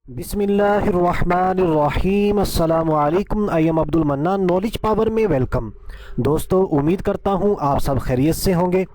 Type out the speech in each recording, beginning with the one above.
बिस्मिल्लाहिर्रहमानिर्रहीम। अस्सलामु अलैकुम। I am Abdul mannan, knowledge power में वेलकम। दोस्तों, उम्मीद करता हूँ आप सब खैरियत से होंगे।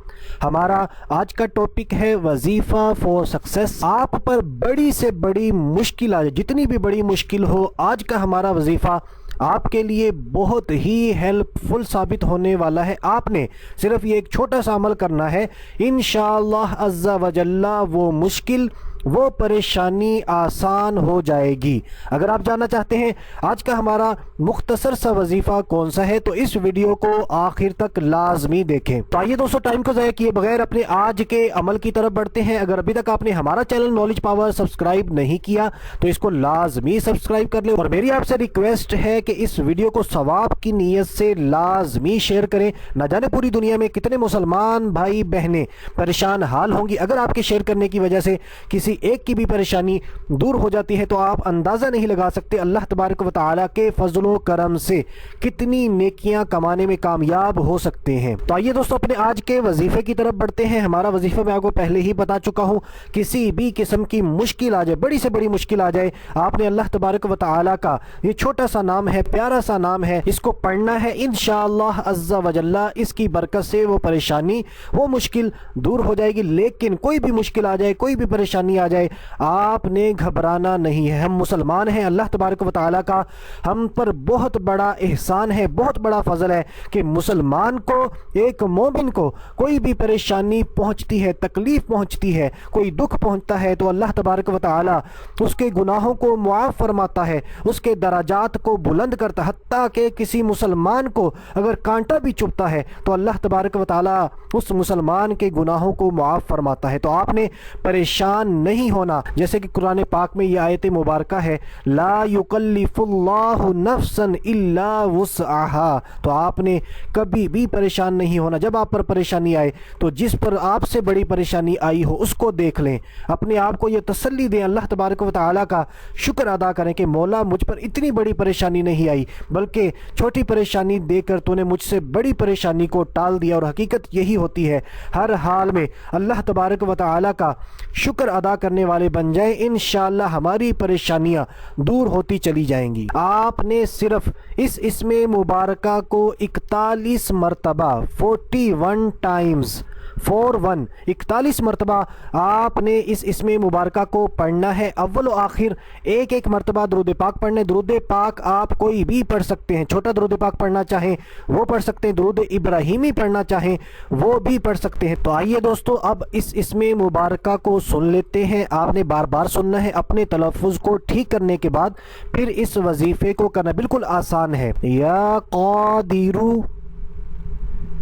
हमारा आज का टॉपिक है वजीफ़ा फॉर सक्सेस। आप पर बड़ी से बड़ी मुश्किल आ जाए, जितनी भी बड़ी मुश्किल हो, आज का हमारा वजीफ़ा आपके लिए बहुत ही हेल्पफुल साबित होने वाला है। आपने सिर्फ ये एक छोटा सा अमल करना है, इंशाअल्लाह अज़्ज़ा वजल्ला वो मुश्किल, वो परेशानी आसान हो जाएगी। अगर आप जानना चाहते हैं आज का हमारा मुख्तसर सा वजीफ़ा कौन सा है, तो इस वीडियो को आखिर तक लाजमी देखें। तो आइए दोस्तों, टाइम को ज़ाया किए बगैर अपने आज के अमल की तरफ बढ़ते हैं। अगर अभी तक आपने हमारा चैनल नॉलेज पावर सब्सक्राइब नहीं किया तो इसको लाजमी सब्सक्राइब कर लें, और मेरी आपसे रिक्वेस्ट है कि इस वीडियो को सवाब की नीयत से लाजमी शेयर करें। न जाने पूरी दुनिया में कितने मुसलमान भाई बहनें परेशान हाल होंगी। अगर आपके शेयर करने की वजह से किसी एक की भी परेशानी दूर हो जाती है तो आप अंदाज़ा नहीं लगा सकते अल्लाह तबारक व तआला के फजलो करम से कितनी नेकियां कमाने में कामयाब हो सकते हैं। तो आइए दोस्तों, अपने आज के वजीफे की तरफ बढ़ते हैं। हमारा वजीफा मैं आपको पहले ही बता चुका हूं। किसी भी किस्म की मुश्किल आ जाए, बड़ी से बड़ी मुश्किल आ जाए, आपने अल्लाह तबारक व तआला का ये छोटा सा नाम है, प्यारा सा नाम है, इसको पढ़ना है। इंशाअल्लाह अज़्ज़ा वजल्ला इसकी बरकत से वो परेशानी, वो मुश्किल दूर हो जाएगी। लेकिन कोई भी मुश्किल आ जाए, कोई भी परेशानी आ जाए, आपने घबराना नहीं है। हम मुसलमान हैं, अल्लाह तबारक व तआला का हम पर बहुत बड़ा एहसान है, बहुत बड़ा फजल है कि मुसलमान को, एक मोमिन को कोई भी परेशानी पहुंचती है, तकलीफ पहुंचती है, कोई दुख पहुंचता है तो अल्लाह तबारक व तआला उसके गुनाहों को मुआफ़ फरमाता है, उसके दराजात को बुलंद करता है। हत्ता कि किसी मुसलमान को अगर कांटा भी चुभता है तो अल्लाह तबारक व तआला उस मुसलमान के गुनाहों को मुआफ़ फरमाता है। तो आपने परेशान नहीं होना। जैसे कि कुरान पाक में ये आयत मुबारका है, ला युकल्लिफुल्लाहु नफ्सन इल्ला वुस्अहा। तो आपने कभी भी परेशान नहीं होना। जब आप पर परेशानी आए तो जिस पर आपसे बड़ी परेशानी आई हो उसको देख लें, अपने आप को ये तसल्ली दें, अल्लाह तबारक व तआला का शुक्र अदा करें कि मौला मुझ पर इतनी बड़ी परेशानी नहीं आई, बल्कि छोटी परेशानी देकर तूने मुझसे बड़ी परेशानी को टाल दिया। और हकीकत यही होती है, हर हाल में अल्लाह तबारक व तआला का शुक्र अदा करने वाले बन जाए, इंशाअल्लाह हमारी परेशानियां दूर होती चली जाएंगी। आपने सिर्फ इस इसमें मुबारका को 41 मरतबा 41 टाइम्स 41 मरतबा आपने इस इसमें मुबारका को पढ़ना है। अव्वल व आखिर एक एक मरतबा दुरूद पाक पढ़ना है। दुरूद पाक आप कोई भी पढ़ सकते हैं, छोटा दुरूद पाक पढ़ना चाहें वो पढ़ सकते हैं, दुरूद इब्राहिमी पढ़ना चाहें वो भी पढ़ सकते हैं। तो आइए दोस्तों, अब इस इसमें मुबारका को सुन लेते हैं। आपने बार बार सुनना है, अपने तलफ़ुज़ को ठीक करने के बाद फिर इस वजीफ़े को करना बिल्कुल आसान है। या क़ादिरू,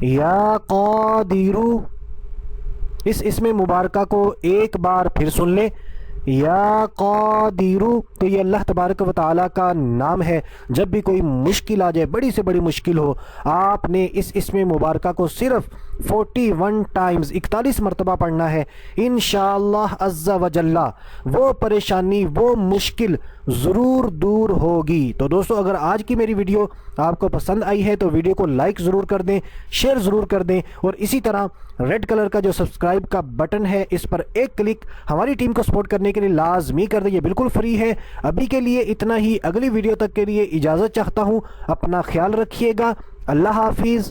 या क़ादिरू, इस इसमें मुबारका को एक बार फिर सुन ले, या क़ादिरू। तो ये अल्लाह तबारक व तआला का नाम है। जब भी कोई मुश्किल आ जाए, बड़ी से बड़ी मुश्किल हो, आपने इस इसमें मुबारका को सिर्फ 41 टाइम्स 41 मरतबा पढ़ना है। इंशाअल्लाह अज़्ज़ा वजल्ला वो परेशानी, वो मुश्किल ज़रूर दूर होगी। तो दोस्तों, अगर आज की मेरी वीडियो आपको पसंद आई है तो वीडियो को लाइक ज़रूर कर दें, शेयर ज़रूर कर दें, और इसी तरह रेड कलर का जो सब्सक्राइब का बटन है इस पर एक क्लिक हमारी टीम को सपोर्ट करने के लिए लाजमी कर दें। ये बिल्कुल फ्री है। अभी के लिए इतना ही। अगली वीडियो तक के लिए इजाज़त चाहता हूँ। अपना ख्याल रखिएगा। अल्लाह हाफिज़।